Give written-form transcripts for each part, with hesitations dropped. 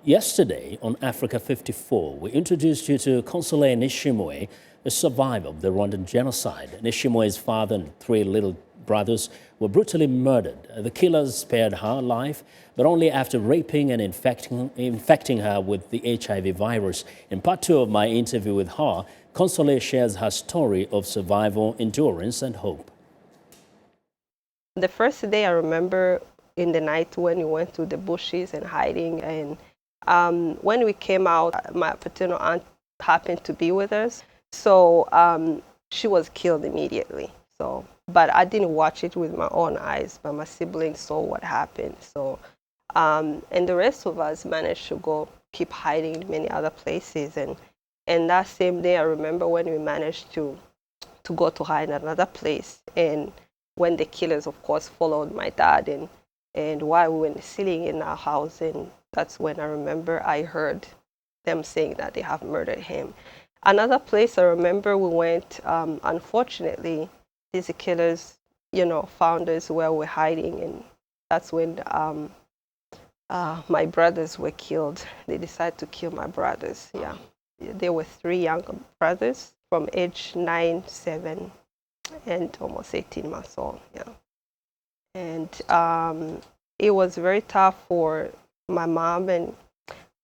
Yesterday on Africa 54, we introduced you to Consolee Nishimwe, a survivor of the Rwandan Genocide. Nishimwe's father and three little brothers were brutally murdered. The killers spared her life, but only after raping and infecting her with the HIV virus. In part two of my interview with her, Consolee shares her story of survival, endurance, and hope. The first day I remember in the night when we went to the bushes and hiding, and when we came out, my paternal aunt happened to be with us. So she was killed immediately. So, but I didn't watch it with my own eyes, but my siblings saw what happened. So, and the rest of us managed to keep hiding in many other places. And that same day, I remember when we managed to go to hide in another place, and when the killers, of course, followed my dad, and while we were sitting in our house, and that's when I remember I heard them saying that they have murdered him. Another place I remember we went, unfortunately, these killers, found us where we're hiding, and that's when my brothers were killed. They decided to kill my brothers, yeah. There were three young brothers from age 9, 7, and almost 18 months old, yeah. And it was very tough for my mom and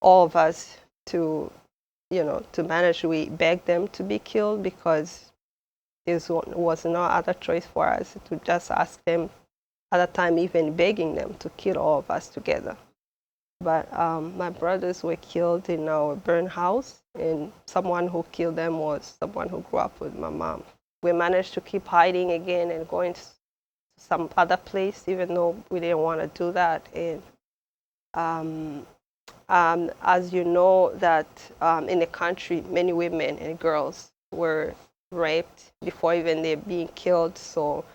all of us to manage. We begged them to be killed because there was no other choice for us to just ask them, at the time even begging them to kill all of us together. But my brothers were killed in our burn house, and someone who killed them was someone who grew up with my mom. We managed to keep hiding again and going to some other place, even though we didn't want to do that. And as you know, that in the country, many women and girls were raped before even they're being killed, so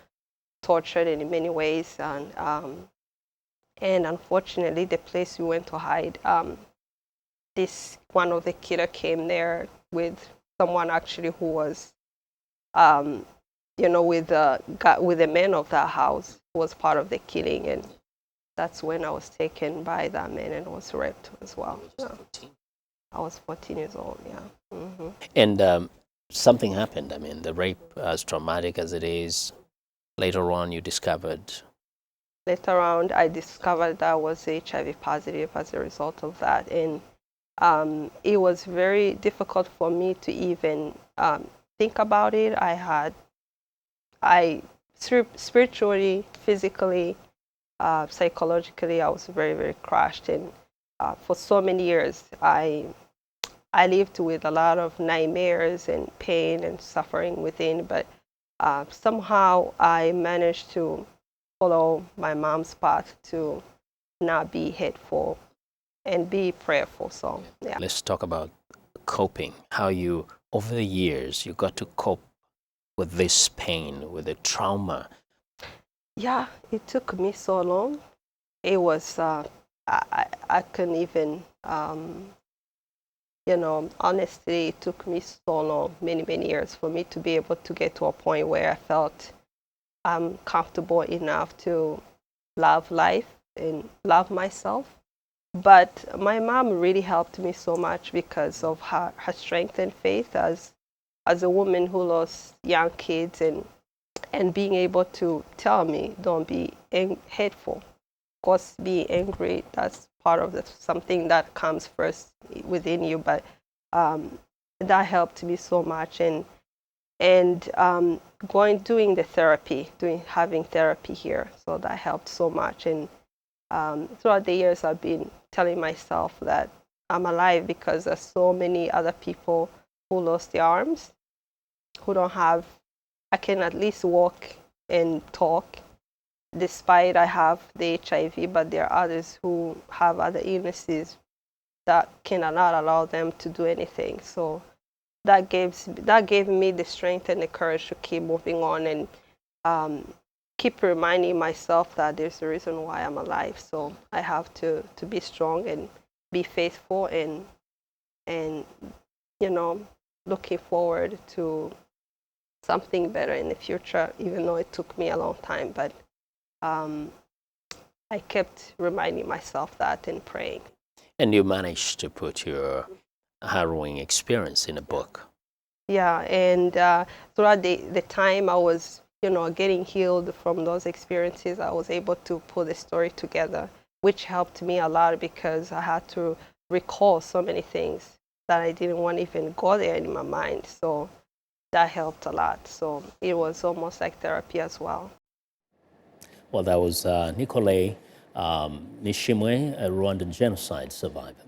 tortured in many ways. And unfortunately, the place we went to hide, this one of the killer came there with someone actually who was, with the man of that house who was part of the killing, and that's when I was taken by that man and was raped as well. Yeah. I was 14 years old, yeah. Mm-hmm. And something happened. I mean, the rape, as traumatic as it is, later on you discovered. Later on, I discovered that I was HIV positive as a result of that. And it was very difficult for me to even think about it. Spiritually, physically, psychologically, I was very, very crushed. And for so many years, I lived with a lot of nightmares and pain and suffering within. But somehow I managed to follow my mom's path to not be hateful and be prayerful. So, yeah. Let's talk about coping, how you, over the years, you got to cope with this pain, with the trauma. Yeah, it took me so long. It was, I couldn't even, honestly, it took me so long, many, many years for me to be able to get to a point where I felt I'm comfortable enough to love life and love myself. But my mom really helped me so much because of her strength and faith as a woman who lost young kids, and being able to tell me, don't be hateful. Of course, being angry, that's part of something that comes first within you, but that helped me so much. And doing the therapy, having therapy here, so that helped so much. And throughout the years, I've been telling myself that I'm alive because there's so many other people who lost their arms, who don't have. I can at least walk and talk, despite I have the HIV, but there are others who have other illnesses that cannot allow them to do anything. So that gave me the strength and the courage to keep moving on, and keep reminding myself that there's a reason why I'm alive. So I have to be strong and be faithful, and looking forward to something better in the future, even though it took me a long time. But I kept reminding myself that and praying. And you managed to put your harrowing experience in a book. Yeah, and throughout the time I was, getting healed from those experiences, I was able to put the story together, which helped me a lot because I had to recall so many things that I didn't want to even go there in my mind. So that helped a lot. So it was almost like therapy as well. Well, that was Consolee Nishimwe, a Rwandan genocide survivor.